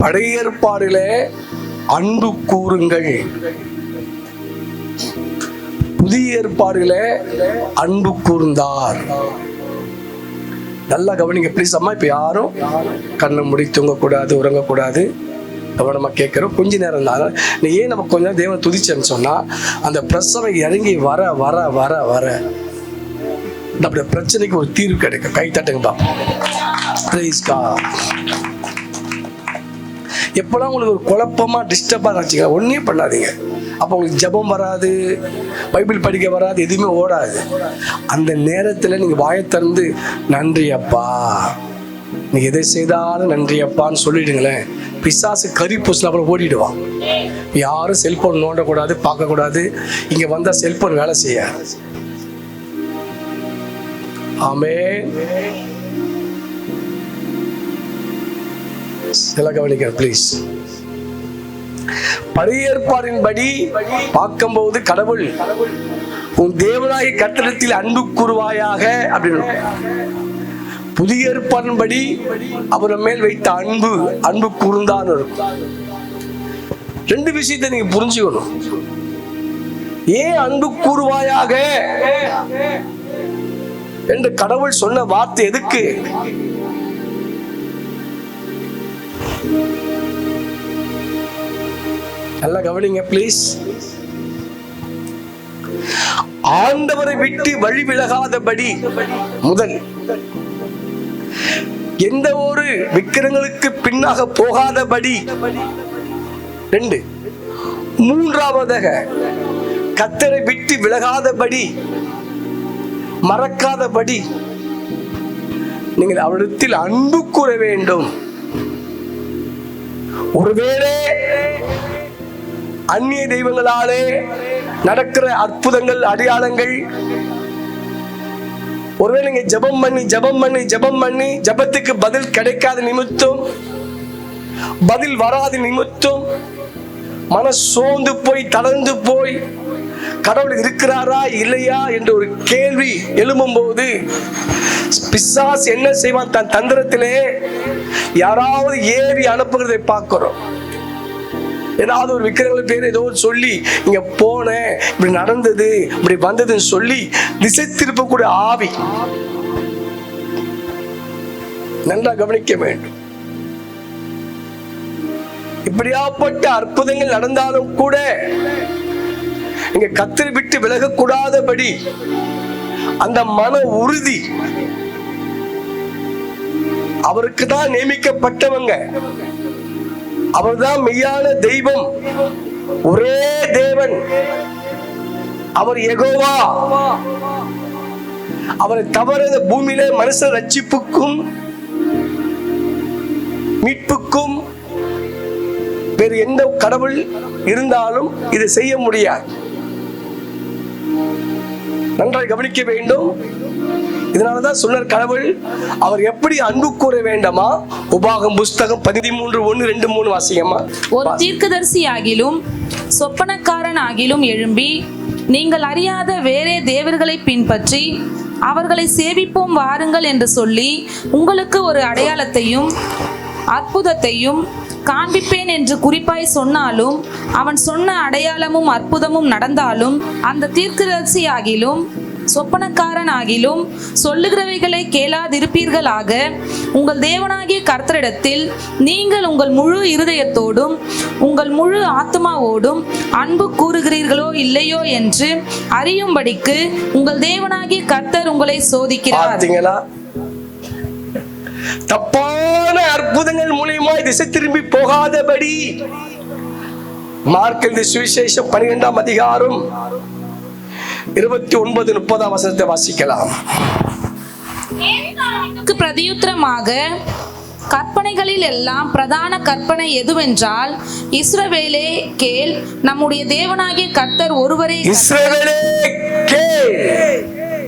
பழைய ஏற்பாடிலே அன்பு கூறுங்கள், புதிய ஏற்பாடிலே அன்பு கூர்ந்தார். நல்லா கவனிங்க ப்ளீஸ் அம்மா. இப்ப யாரும் கண்ணை முடி தூங்கக்கூடாது, உறங்கக்கூடாது. கவனமா கேட்கிறோம். கொஞ்ச நேரம் தான். நீ ஏன் நம்ம கொஞ்ச நேரம் தேவனை துதிச்சேன்னு சொன்னா, அந்த பிரசவம் இறங்கி வர வர வர வர நம்முடைய பிரச்சனைக்கு ஒரு தீர்வு கிடைக்கும். கை தட்டுங்க பாப்போம். Praise God. எப்பெல்லாம் உங்களுக்கு ஒரு குழப்பமா டிஸ்டர்பா நினைச்சீங்க, ஒன்னே பண்ணாதீங்க. அப்போ உங்களுக்கு ஜெபம் வராது, பைபிள் படிக்க வராது, எதுவுமே ஓடாது. அந்த நேரத்தில் நீங்கள் வாயை திறந்து நன்றி அப்பா, நீ எதை செய்தாலும் நன்றி அப்பான்னு சொல்லிடுங்களேன். பிசாசு கறி பூசினா அப்புறம் ஓடிடுவான். யாரும் செல்போன் நோண்டக்கூடாது, பார்க்கக்கூடாது. இங்கே வந்தால் செல்போன் வேலை செய்ய. ஆமென். எல்லாம் கவனிக்க ப்ளீஸ். பழைய ஏற்பாடின்படி பார்க்கும்போது கடவுள் உன் தேவனாகிய கர்த்தரிடத்தில் அன்பு கூறுவாயாக அப்படின்னு. புதிய ஏற்பாடின்படி அவர் மேல் வைத்த அன்பு கூர்ந்தான் இருக்கும். ரெண்டு விஷயத்தை நீங்க புரிஞ்சுக்கணும். ஏன் அன்பு கூறுவாயாக என்று கடவுள் சொன்ன வார்த்தை எதுக்கு? நல்லா கவனிங்க ப்ளீஸ். ஆண்டவரை விட்டு வழி விலகாதபடி முதல், எந்த ஒரு விக்கிரங்களுக்கு பின்னாக போகாதபடி ரெண்டு, மூன்றாவதாக கர்த்தரை விட்டு விலகாதபடி, மறக்காதபடி நீங்கள் அவரிடத்தில் அன்பு கூற வேண்டும். ஒருவேளை அந்நிய தெய்வங்களாலே நடக்கிற அற்புதங்கள், அடையாளங்கள், ஒருவேளை நீங்க ஜெபம் பண்ணி ஜெபத்துக்கு பதில் கிடைக்காத நிமித்தம், பதில் வராத நிமித்தம் மன சோர்ந்து போய் தளர்ந்து போய் கடவுள் இருக்கிறாரா இல்லையா என்ற ஒரு கேள்வி எழும்பும் போது பிசாசு என்ன செய்வான்? தன் தந்திரத்திலே யாராவது ஏவி அனுப்புகிறதை பார்க்கிறோம். ஏதாவது ஒரு விக்கிரங்கள் பேர் ஏதோ சொல்லி இங்க போனேன், இப்படி நடந்தது, இப்படி வந்ததுன்னு சொல்லி திசை திருப்பக்கூடிய ஆவி. நன்றா கவனிக்க வேண்டும். இப்படியாப்பட்ட அற்புதங்கள் நடந்தாலும் கூட இங்க கர்த்தரை விட்டு விலகக்கூடாதபடி அந்த மன உறுதி, அவருக்கு தான் நியமிக்கப்பட்டவங்க, அவர்தான் மெய்யான தெய்வம், ஒரே தேவன், அவர் யெகோவா. அவரை தவிர இந்த பூமியிலே மனுஷ ரட்சிப்புக்கும் மீட்புக்கும் வேறு எந்த கடவுள் இருந்தாலும் இதை செய்ய முடியாது. நன்றாக கவனிக்க வேண்டும். இதனாலதான் சொன்னார் கடவுள் அவர் எப்படி அன்பு கூற வேண்டாமா? உபாகம் புஸ்தகம் 13:1-2-3 வாசிங்கம்மா. ஒரு தீர்க்கதரிசி ஆகிலும் சொப்பனக்காரன் ஆகிலும் எழும்பி நீங்கள் அறியாத வேறே தேவர்களை பின்பற்றி அவர்களை சேவிப்போம் வாருங்கள் என்று சொல்லி உங்களுக்கு ஒரு அடையாளத்தையும் அற்புதத்தையும் காண்பிப்பேன் என்று குறிப்பாய் சொன்னாலும், அவன் சொன்ன அடையாளமும் அற்புதமும் நடந்தாலும், அந்த தீர்க்கதரிசி ஆகிலும் சொப்பனக்காரன் ஆகிலும் சொல்லுகிறவைகளை கேளாதிருப்பீர்களாக. உங்கள் தேவனாகிய கர்த்தரிடத்தில் நீங்கள் உங்கள் முழு இருதயத்தோடும் உங்கள் முழு ஆத்மாவோடும் அன்பு கூறுகிறீர்களோ இல்லையோ என்று அறியும்படிக்கு உங்கள் தேவனாகிய கர்த்தர் உங்களை சோதிக்கிறார். தப்பான அற்புதங்கள் மூலியமாய் திசை திரும்பி போகாதபடி மார்க் எழுதிய சுவிசேஷம் 12ஆம் அதிகாரம் 29-30 வசனத்தை வாசிக்கலாம். பிரதியுத்தரமாக கற்பனைகளில் எல்லாம் பிரதான கற்பனை எதுவென்றால், இஸ்ரவேலே கேள், நம்முடைய தேவனாகிய கர்த்தர் ஒருவரே. இஸ்ரவேலே கேள்,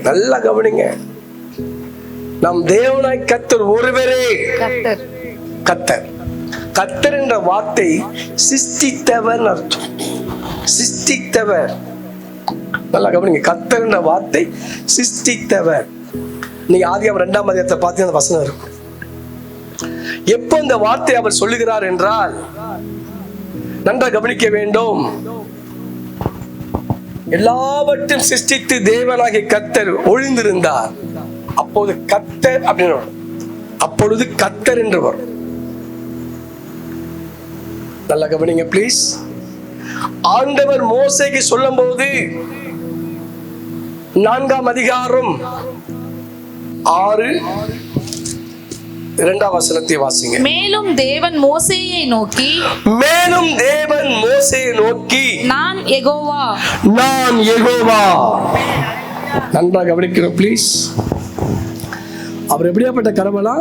நல்லா கவனிங்க. நம் தேவனாய் கர்த்தர் ஒருவரே. கர்த்தர் கர்த்தர் என்ற வார்த்தை சிருஷ்டித்தவர் அர்த்தம். சிருஷ்டித்தவர், நல்லா கவனிங்க. கர்த்தர் என்ற வார்த்தை சிருஷ்டித்தவர். நீங்க ஆதியாகமம் 2ஆம் அதிகாரத்தை பார்த்தீங்கன்னா வசனம் இருக்கும். எப்போ இந்த வார்த்தை அவர் சொல்லுகிறார் என்றால், நன்றாக கவனிக்க வேண்டும், எல்லாவற்றையும் சிருஷ்டித்து தேவனாகிய கர்த்தர் ஒழிந்திருந்தார். அப்போது கர்த்தர் அப்படின்னு, அப்பொழுது கர்த்தர் என்று வரும். நல்லா கவனிங்க ப்ளீஸ். ஆண்டவர் மோசேக்கு சொல்லும் போது 4ஆம் அதிகாரம் 6:2 வசனத்தை வாசிங்க. மேலும் தேவன் மோசேயை நோக்கி, நான் யெகோவா, நான் யெகோவா. நன்றாக கவனிக்கிறோம் ப்ளீஸ். அவர் எப்படியாப்பட்ட கடவுளா?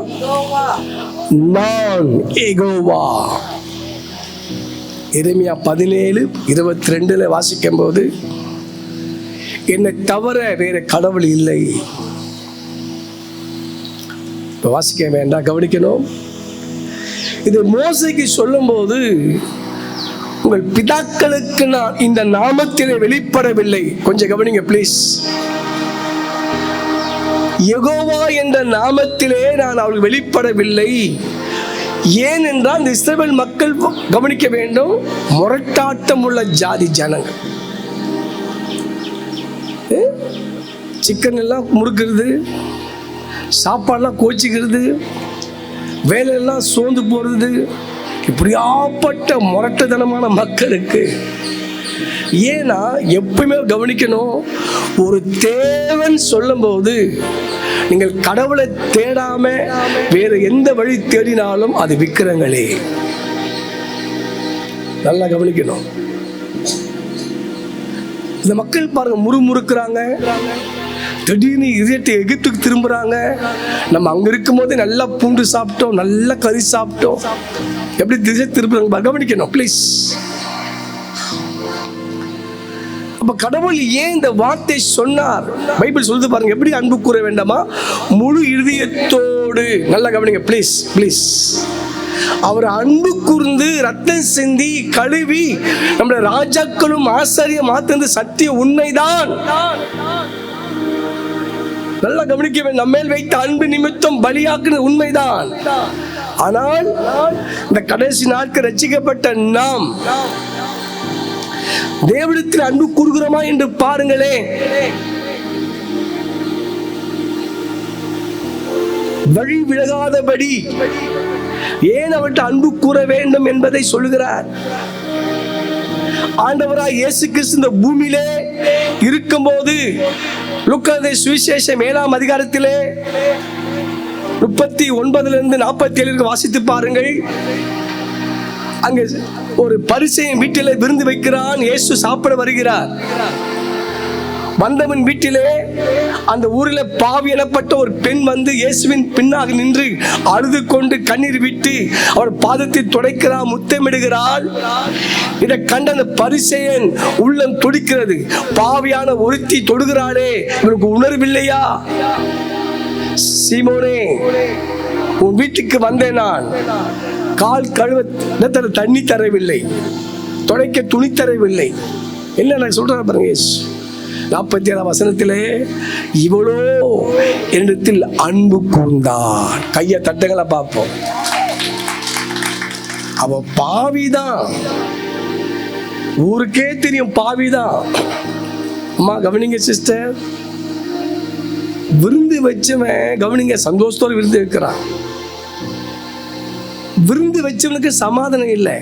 நான் யெகோவா. எரேமியா 17:22 வாசிக்கும் போது, என்னை தவிர வேற கடவுள் இல்லை. வாசிக்க வேண்டாம், கவனிக்கணும். இது மோசேக்கு சொல்லும் போது, உங்கள் பிதாக்களுக்கு நான் இந்த நாமத்திலே வெளிப்படவில்லை. கொஞ்சம் கவனிங்க ப்ளீஸ். யெகோவா என்ற நாமத்திலே நான் அவளுக்கு வெளிப்படவில்லை. ஏனென்றால் இந்த இஸ்ரவேல் மக்கள், கவனிக்க வேண்டும், முரட்டாட்டம் உள்ள ஜாதி ஜனங்கள். சிக்கன் எல்லாம் முறுக்கிறது, சாப்பாடெல்லாம் கோச்சிக்கிறது, வேலையெல்லாம் சோர்ந்து போறது, இப்படியாப்பட்ட முரட்டுத்தனமான மக்களுக்கு. ஏன்னா எப்பயுமே கவனிக்கணும், ஒரு தேவன் சொல்லும் போது நீங்கள் கடவுளை தேடாம வேற எந்த வழி தேடினாலும் அது விக்கிரங்களே. நல்லா கவனிக்கணும். இந்த மக்கள் பாருங்க, முறுமுறுக்கிறாங்க, திடீர்னு இதயத்தை எகிப்துக்கு திரும்புறாங்க. நம்ம அங்க இருக்கும் போது நல்லா பூண்டு சாப்பிட்டோம், நல்லா கறி சாப்பிட்டோம், எப்படி திசை திரும்புறாங்க கவனிக்கணும் ப்ளீஸ். அப்ப கடவுள் ஏன் இந்த வார்த்தை சொன்னார்? பைபிள் சொல்லுது பாருங்க, எப்படி அன்பு கூற வேண்டாமா? முழு இதயத்தோடு. நல்லா கவனிங்க ப்ளீஸ் ப்ளீஸ். அவர் அன்பு கூர்ந்து ரத்தம் சிந்தி கழுவி நம்முடைய ராஜாக்களும் ஆசாரியம் மாத்திருந்த சத்திய உண்மைதான். நல்லா கவனிக்க வேண்டும். நம்ம மேல் வைத்த அன்பு நிமித்தம் பலியாக்குன உண்மைதான். ஆனால் இந்த கடைசி நாட்கள் ரட்சிக்கப்பட்ட நாம் தேவனிடத்தில் அன்பு கூறுகிறோமா என்று பாருங்களே. வழி விலகாதபடி ஏன் அவர்கிட்ட அன்பு கூற வேண்டும் என்பதை சொல்லுகிறார். ஆண்டவராய் இயேசு கிறிஸ்து இந்த பூமியிலே இருக்கும்போது, லூக்கா சுவிசேஷம் 7ஆம் அதிகாரத்திலே 39-47 வாசித்து பாருங்கள். அங்கே ஒரு பரிசேயன் வீட்டிலே விருந்து வைக்கிறான். இயேசு சாப்பிட வருகிறார். வந்தவன் வீட்டிலே அந்த ஊரில் பாவி எனப்பட்ட ஒரு பெண் வந்து இயேசுவின் பின்னாக நின்று அழுது கொண்டு கண்ணீர் விட்டு அவர் பாதத்தை துடைக்கிறார், முத்தமிடுகிறாள். இதை கண்ட அந்த பரிசேயன் உள்ளம் துடிக்கிறது. பாவியான ஒருத்தி தொடுகிறாளே, இவனுக்கு உணர்வில்லையா? சீமோனே, உன் வீட்டுக்கு வந்தேன், நான் கால் கழுவ தண்ணி தரவில்லை, துடைக்க துணி தரவில்லை. என்ன நான் சொல்றேன் பாருங்க. 47 வசனத்திலே, இவளோ என்னிடத்தில் அன்பு கூர்ந்தாள். கையை தட்டுகளை பார்ப்போம். அவ பாவிதான், ஊருக்கே தெரியும் பாவிதான். அம்மா கவனிங்க சிஸ்டர், விருந்து வச்சவன் கவனிங்க சந்தோஷத்தோடு விருந்து வைக்கிறான். விருந்து வச்சவனுக்கு சமாதானம் இல்லை,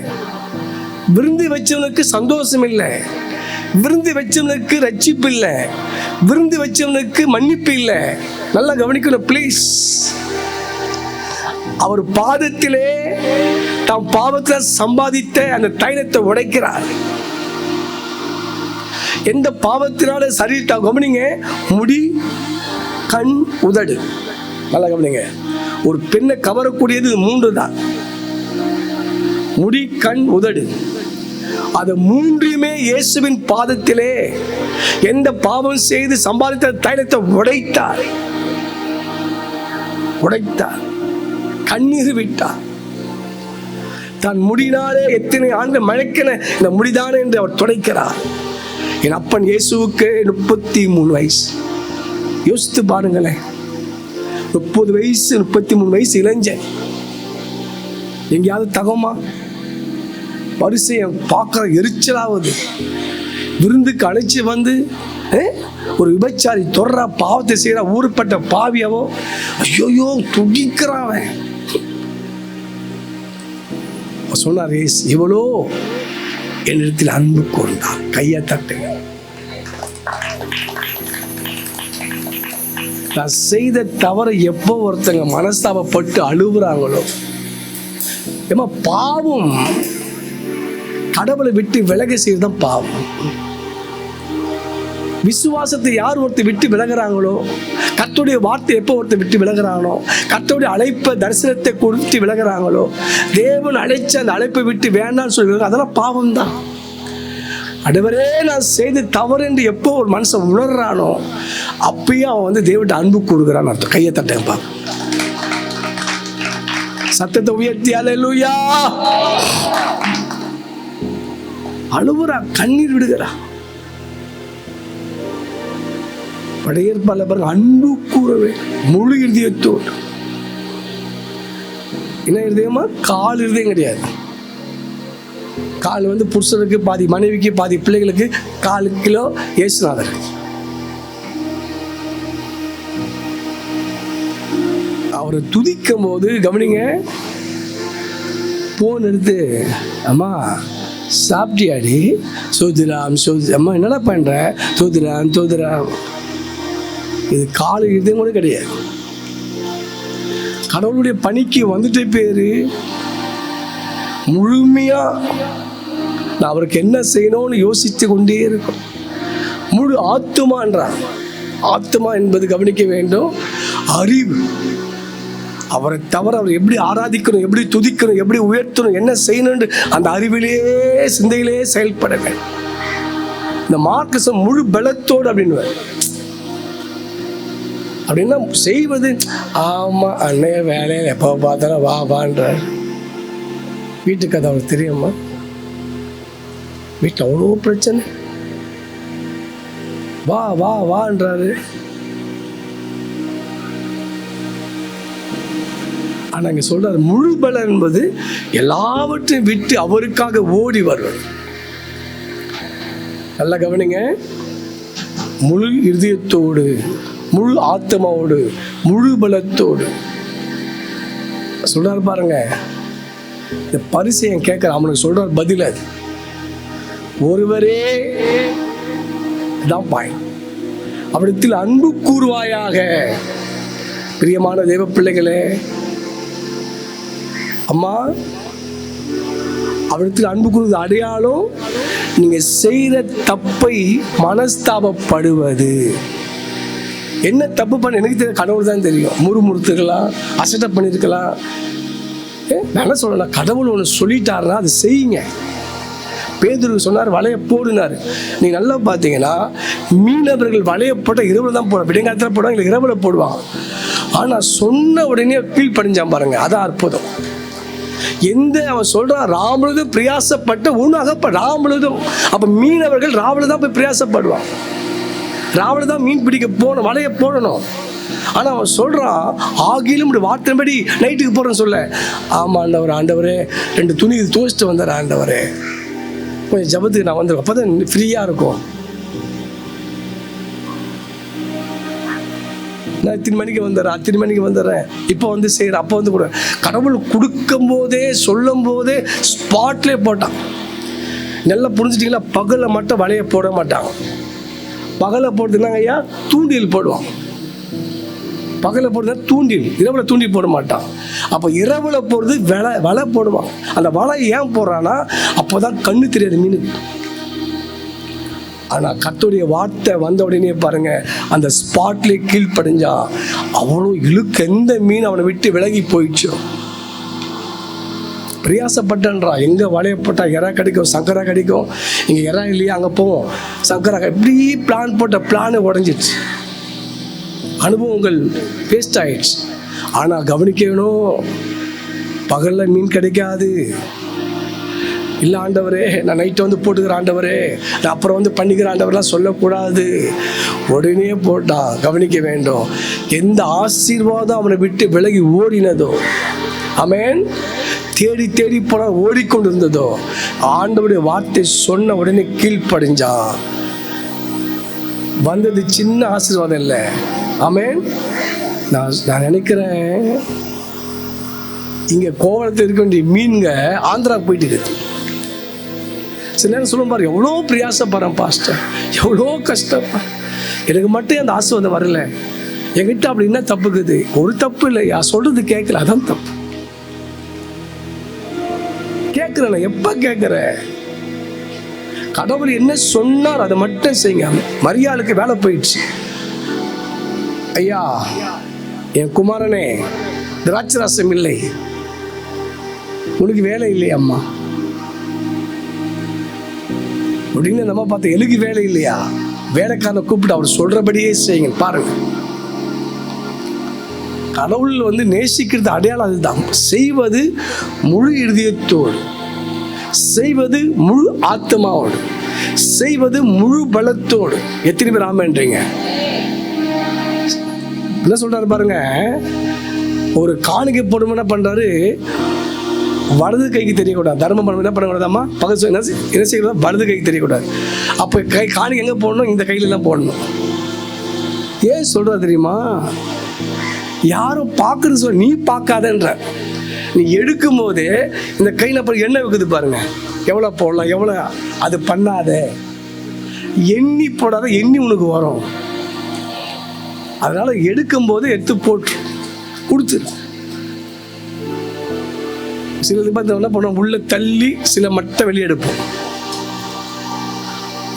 விருந்து வச்சவனுக்கு சந்தோஷம் இல்லை, விருந்து வச்சவனுக்கு ரட்சிப்பு இல்லை, விருந்து வச்சவனுக்கு மன்னிப்பு இல்லை. நல்லா கவனிக்கணும் ப்ளீஸ். அவர் பாதத்திலே தாம் பாவத்தில் சம்பாதித்த அந்த தைலத்தை உடைக்கிறார். எந்த பாவத்தினால சரீரத்தை கவனிங்க, முடி, கண், உதடு. நல்லா கவனிங்க. ஒரு பெண்ணை கவரக்கூடியது 3 தான்: முடி, கண், உதடு. அது 3மே இயேசுவின் பாதத்திலே எந்த பாவம் செய்து சம்பாதித்த தைலத்தை உடைத்தார், கண்ணீர் விட்டார். தான் முடினாலே எத்தனை ஆண்டு மழைக்கன இந்த முடிதானே என்று அவர் துடைக்கிறார். என் அப்பன் இயேசுவுக்கு 33 வயசு. யோசித்து பாருங்களேன், 30 வயசு 33 வயசு இளைஞன். எங்கேயாவது தகமா? பரிசேயன் பார்க்குற எரிச்சலாவது. விருந்துக்கு அழைச்சி வந்து ஒரு விபச்சாரி தொடரா பாவத்தை செய்யற ஊருப்பட்ட பாவியாவோ ஐயோயோ துடிக்கிறான். சொன்னார், இவளோ என்னிடத்தில் அன்பு கூர்ந்தார். கையை தட்டுங்க. நான் செய்த தவறை எப்போ ஒருத்தங்க மனஸ்தாபப்பட்டு அழுகுறாங்களோ, ஏமா பாவம் கடவுளை விட்டு விலக செய்யறதுதான் பாவம். விசுவாசத்தை யார் ஒருத்தர் விட்டு விலகிறாங்களோ, கர்த்தருடைய வார்த்தை எப்போ ஒருத்தர் விட்டு விலகிறானோ, கர்த்தருடைய அழைப்பை தரிசனத்தை கொடுத்து விலகிறாங்களோ, தேவன் அழைச்ச அந்த அழைப்பை விட்டு வேண்டாம்னு சொல்லுவாங்க, அதெல்லாம் பாவம் தான். ஆண்டவரே நான் செய்த தவறு என்று எப்போ ஒரு மனுஷன் உணர்றானோ அப்பயே அவன் தேவன்கிட்ட அன்பு கூறுகிறான் அர்த்தம். கையை தட்டேன்ப்பா, சத்தத்தை உயர்த்தி அல்லேலூயா. அழுவுறா, கண்ணீர் விடுகிறா. படையேற்பால பாருங்க, அன்பு கூறவே முழு இருதயத்தோடு. என்ன இருதயமா? கால் இருதயம் கிடையாது. கால் புருஷனுக்கு பாதி, மனைவிக்கு பாதி, பிள்ளைகளுக்கு 4 கிலோ இயேசுநாதர். அவரை துதிக்கும் போது கவனிங்க, போன் எடுத்து, அம்மா சாப்பிட்டியாடி? சோதிராம் அம்மா என்னடா பண்ற? தோதிராம். இது கால இதயம் கூட கிடையாது. கடவுளுடைய பணிக்கு வந்துட்ட பேரு முழுமையா நான் அவருக்கு என்ன செய்யணும்னு யோசித்து கொண்டே இருக்கும். முழு ஆத்துமான்றான். ஆத்துமா என்பது கவனிக்க வேண்டும் அறிவு. அவரை தவிர அவர் எப்படி ஆராதிக்கணும், எப்படி துதிக்கணும், எப்படி உயர்த்தணும், என்ன செய்யணும் அந்த அறிவிலே சிந்தையிலே செயல்பட வேண்டும். இந்த மார்க்சிசம் முழு பலத்தோடு அப்படின்னு அப்படின்னா செய்வது, ஆமா அன்னைய வேலையில் எப்போ பார்த்தாலும் வான்ற வீட்டுக்கு அது அவருக்கு தெரியுமா? வீட்டில் அவ்வளோ பிரச்சனை, வான்றாரு. ஆனா இங்க சொல்றாரு, முழு பலம் என்பது எல்லாவற்றையும் விட்டு அவருக்காக ஓடி வருவது. நல்லா கவனிங்க, முழு இருதயத்தோடு, முழு ஆத்மாவோடு, முழு பலத்தோடு சொல்றாரு பாருங்க. இந்த பரிசேயன் கேட்கிற அவனுக்கு சொல்றாரு பதில், அது ஒருவரே தான் பாயிண்ட். அவரிடத்தில் அன்பு கூறுவாயாக. பிரியமான தேவ பிள்ளைகளே, அம்மா அவரிடத்தில் அன்பு கூறுவது அடையாளம் நீங்க செய்த தப்பை மனஸ்தாபப்படுவது. என்ன தப்பு பண்ண எனக்கு தெரியும், கடவுள் தான் தெரியும். முறுமுறுத்துக்கலாம், அசட்டப் பண்ணிருக்கலாம். நான் என்ன சொல்லலாம், கடவுள் ஒன்று சொல்லிட்டாருன்னா அது செய்யுங்க. பேதுரு சொன்னார், வலையை போடுனார். நீங்க நல்லா பார்த்தீங்கன்னா மீனவர்கள் வலையை போட்டால் இரவுல தான் போடுவாங்க, விடைங்காலத்தில் போடுவாங்க, இல்லை இரவுல போடுவாங்க. ஆனால் சொன்ன உடனே கீழ் படிஞ்சான் பாருங்க, அதான் அற்புதம். எந்த அவன் சொல்றான், ராமுழுதும் பிரயாசப்பட்ட ஒன்றாக ராமுழுதும். அப்ப மீனவர்கள் ராவல தான் போய் பிரயாசப்படுவான், ராவல தான் மீன் பிடிக்க போகணும், வலையை போடணும். ஆனா அவன் சொல்றான், ஆகிலும் வார்த்தைப்படி நைட்டுக்கு போறேன்னு சொல்ல. ஆமா ஆண்டவரே 2 துணி துவைச்சிட்டு வந்தார் ஆண்டவரே, கொஞ்சம் ஜபத்துக்கு நான் வந்துடுவேன், அப்பதான் ஃப்ரீயா இருக்கும். நான் இத்தனை மணிக்கு வந்துடுறேன், அத்தனை மணிக்கு வந்துடுறேன், இப்போ செய்கிறேன், அப்போ கூட கடவுள் கொடுக்கும் போதே சொல்லும் போதே ஸ்பாட்லேயே போட்டான். நல்லா புரிஞ்சுட்டிங்களா? பகலை மட்டும் வலையை போட மாட்டாங்க. பகலை போடுறதுனாங்க ஐயா, தூண்டில் போடுவான். பகலை போடுறது தூண்டில், இரவுல தூண்டில் போட மாட்டான். அப்போ இரவுல போடுறது வலை போடுவான். அந்த வலை ஏன் போடுறான்னா அப்போதான் கண்ணு தெரியாது மீனுக்கு. ஆனால் கர்த்தருடைய வார்த்தை வந்த உடனே பாருங்க, அந்த ஸ்பாட்லேயே கீழ்ப்படிஞ்சா அவ்வளோ இழுக்க எந்த மீன் அவனை விட்டு விலகி போயிடுச்சோ. பிரயாசப்பட்டான், எங்கே வலைய போட்டால் இறா கிடைக்கும், சங்கரா கிடைக்கும், இங்கே இறா இல்லையா அங்கே போவோம், சங்கரா. இப்படி பிளான் போட்ட பிளான் உடஞ்சிடுச்சு, அனுபவங்கள் வேஸ்ட் ஆயிடுச்சு. ஆனால் கவனிக்கணும், பகலில் மீன் கிடைக்காது. இல்லை ஆண்டவரே நான் நைட்டு போட்டுக்கிறேன் ஆண்டவரே, நான் அப்புறம் பண்ணிக்கிறேன் ஆண்டவரெலாம் சொல்லக்கூடாது. உடனே போட்டான். கவனிக்க வேண்டும், எந்த ஆசீர்வாதம் அவனை விட்டு விலகி ஓடினதோ, ஆமென், தேடி தேடி போன ஓடிக்கொண்டு இருந்ததோ ஆண்டவருடைய வார்த்தை சொன்ன உடனே கீழ்ப்படிஞ்சான். வந்தது சின்ன ஆசீர்வாதம் இல்லை. ஆமென். நான் நினைக்கிறேன் இங்க கோவளத்தில் இருக்க வேண்டிய மீன்க ஆந்திரா போயிட்டு இருக்கு. சில நேரம் சொல்லும் பாரு, எவ்வளோ பிரயாசப்படுறேன் பாஸ்டர், எவ்வளோ கஷ்டம், எனக்கு மட்டும் அந்த ஆசீர்வாதம் வரல. என்கிட்ட அப்படி என்ன தப்புக்குது? ஒரு தப்பு இல்லையா, சொல்றது கேட்கல, அதான் தப்பு. கேட்கிறேன், எப்ப கேட்கிற? கடவுள் என்ன சொன்னார் அதை மட்டும் செய்யுங்க. மரியாளுக்கு வேலை போயிடுச்சு. ஐயா, என் குமாரனே, திராட்சரசம் இல்லை, உனக்கு வேலை இல்லையா அம்மா அப்படின்னு நம்ம பார்த்து, எழுதி வேலை இல்லையா? வேலைக்காரனை கூப்பிட்டு அவர் சொல்றபடியே செய்யுங்க. பாருங்க, கடவுள் நேசிக்கிறது அடையாளம் அதுதான். செய்வது முழு இருதயத்தோடு, செய்வது முழு ஆத்மாவோடு, செய்வது முழு பலத்தோடு. எத்தனை பேர் ஆமென்றீங்க? என்ன சொல்றாரு பாருங்க, ஒரு காணிக்கை போடும் என்ன பண்றாரு, வலது கைக்கு தெரியக்கூடாது. தர்மம் பண்ண என்ன பண்ணக்கூடாதாம்மா, பகல் என்ன செய்யக்கூடாது, வலது கைக்கு தெரியக்கூடாது. அப்போ காணிக்கை எங்கே போடணும்? இந்த கையில எல்லாம் போடணும். ஏன் சொல்ற தெரியுமா? யாரும் பார்க்கறது சொல்ல, நீ பார்க்காதன்ற. நீ எடுக்கும் போதே இந்த கையில் அப்புறம் எண்ணெய் வைக்குது பாருங்க, எவ்வளோ போடலாம், எவ்வளோ, அது பண்ணாத, எண்ணி போடாத, எண்ணி உனக்கு வரும். அதனால எடுக்கும் போது எடுத்து போட்டு கொடுத்துரு. சிலது பார்த்து என்ன பண்ணுவோம், உள்ள தள்ளி சில மட்டை வெளியே எடுப்போம்.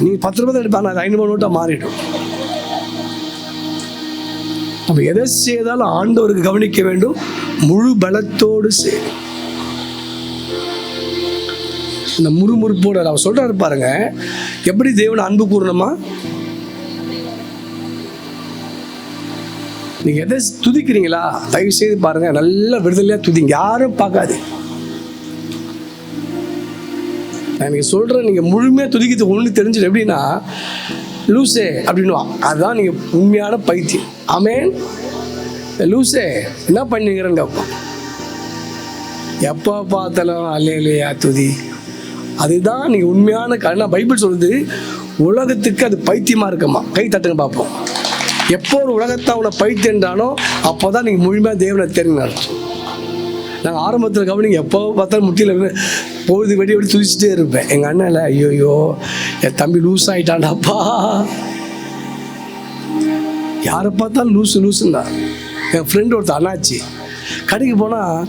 நீ 10 ரூபாய் தான் எடுப்பாங்க, அது 500 நோட்டா மாறிடும். நம்ம எதை செய்தாலும் ஆண்டவருக்கு கவனிக்க வேண்டும், முழு பலத்தோடு செய். இந்த முறுமுறுப்போடு அவர் சொல்றாரு பாருங்க, எப்படி தேவனை அன்பு கூறணுமா? நீங்க எதை துதிக்கிறீங்களா, தயவு செய்து பாருங்க, நல்ல விடுதலையா துதிங்க, யாரும் பார்க்காது. நான் நீங்க சொல்றேன், நீங்க முழுமையா துதிக்கிறது ஒண்ணு தெரிஞ்சிடும். எப்படின்னா, லூசே அப்படின்னு, அதுதான் நீங்க உண்மையான பைத்தியம். ஆமென். லூசே என்ன பண்ணீங்கிறன்னு கேட்போம். எப்போ பார்த்தாலும் அல்லேலூயா துதி, அதுதான் நீங்க உண்மையான காரணம். பைபிள் சொல்லுது, உலகத்துக்கு அது பைத்தியமா இருக்குமா? கை தட்டுங்க பார்ப்போம். எப்போ ஒரு உலகத்தை அவனை பைத்தியன்றானோ அப்போதான் நீங்க முழுமையாக தேவனை தெரிஞ்சாலும். நாங்கள் ஆரம்பத்தில் கவனிங்க, எப்போ பார்த்தாலும் முட்டியில் பொழுது வெடி வெடி துதிச்சுட்டே இருப்பேன். எங்கள் அண்ணன், ஐயோயோ என் தம்பி லூஸ் ஆகிட்டான்டாப்பா. யாரை பார்த்தாலும் லூஸு லூஸுன்னா. என் ஃப்ரெண்டு ஒருத்தர் அண்ணாச்சி, கடைக்கு போனால்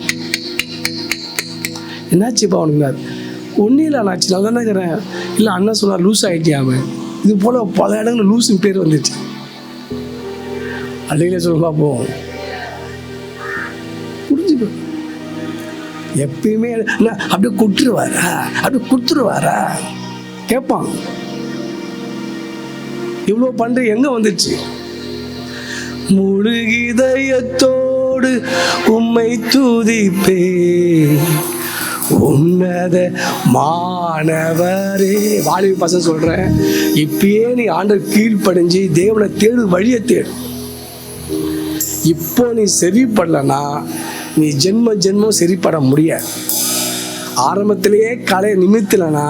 என்னாச்சுப்பா அவனுக்கு? ஒன்றும் இல்லை அண்ணாச்சி, நான் தானே இருக்கிறேன். இல்லை அண்ணன் சொன்னார் லூஸ் ஆகிட்டியாம. இது போல் பல இடங்கள் லூஸுன்னு பேர் வந்துச்சு. அன்றையிலே சொல்லுங்க பார்ப்போம், புரிஞ்சுக்கோ. எப்பயுமே அப்படியே கொடுத்துருவாரா, அப்படியே கொடுத்துருவாரா கேட்பான். இவ்வளோ பண்ற எங்க வந்துச்சு? முழு இதயத்தோடு உம்மை துதிப்பே உன்னத மாணவரே. வாலிப பசங்க சொல்றேன், இப்பயே நீ ஆண்டவர் கீழ்ப்படிஞ்சு தேவனை தேடு, வழியை தேடு. இப்போ நீ சரிப்படலன்னா நீ ஜென்ம ஜென்மம் சரிப்பட முடியாது. ஆரம்பத்திலேயே கலையை நிமித்தலைன்னா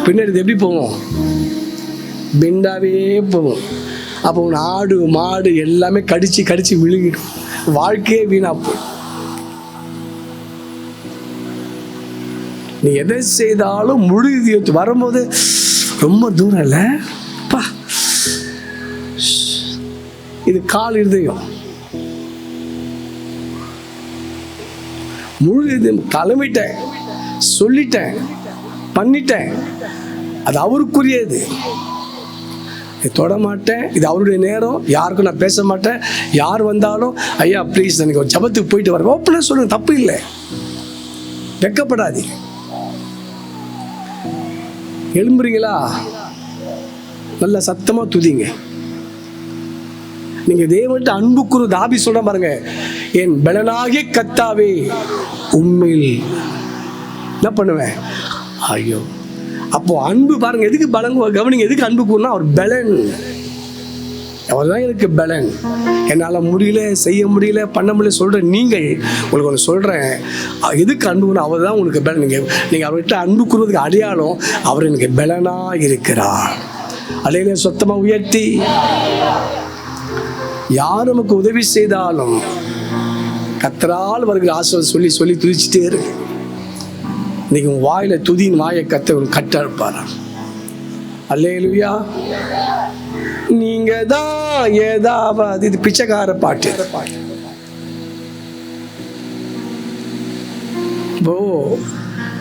பின்னாடி எப்படி போவோம்? பெண்டாவே போவோம். அப்போ உன் ஆடு மாடு எல்லாமே கடிச்சு கடிச்சு விழுங்கிடும், வாழ்க்கையே வீணா போய். நீ எதை செய்தாலும் முழு இதயத்து வரும்போது ரொம்ப தூரம் இல்லை பா, இது கால் இருதயம். முழு இதயம் கிளம்பிட்டேன், சொல்லிட்டேன், பண்ணிட்டேன், அது அவருக்குரியது. தொட மாட்டேன், இது அவருடைய நேரம், யாருக்கும் நான் பேச மாட்டேன். யார் வந்தாலும் ஐயா ப்ளீஸ் எனக்கு ஒரு ஜபத்துக்கு போயிட்டு வரேன் ஓப்பனாக சொல்லுங்க, தப்பு இல்லை, வெக்கப்படாதீங்க. எழும்புறீங்களா? நல்ல சத்தமா துதிங்க. நீங்க தேவன்ட்டு அன்புக்குரு தாபி சொல்ற பாருங்க, என் பலனாகிய கர்த்தாவே உம்மில் என்ன பண்ணுவேன். ஐயோ, அப்போ அன்பு பாருங்க, எதுக்கு பலன் கவனிங்க, எதுக்கு அன்பு கூறனா அவர் பலன். அவர் தான் எனக்கு பலன். என்னால் முடியல, செய்ய முடியல, பண்ண முடியல சொல்கிற நீங்கள், உங்களுக்கு ஒன்று சொல்கிறேன், எதுக்கு அன்புன்னு அவர் தான் உங்களுக்கு பலன். நீங்கள் அவர்கிட்ட அன்பு கூறுவதுக்கு அடையாளம் அவர் எனக்கு பலனாக இருக்கிறார். அலையில சொத்தமாக உயர்த்தி யார் நமக்கு உதவி செய்தாலும் கர்த்தரால் வருகிற ஆசீர்வாதம் சொல்லி சொல்லி துதிச்சுட்டே இருக்கு. இன்னைக்கு உன் வாயில துதியின் வாயை கர்த்தர் கட்ட இருப்பாரா? அல்லேலூயா. நீங்க தான் ஏதாவது, இது பிச்சைக்கார பாட்டு. இப்போ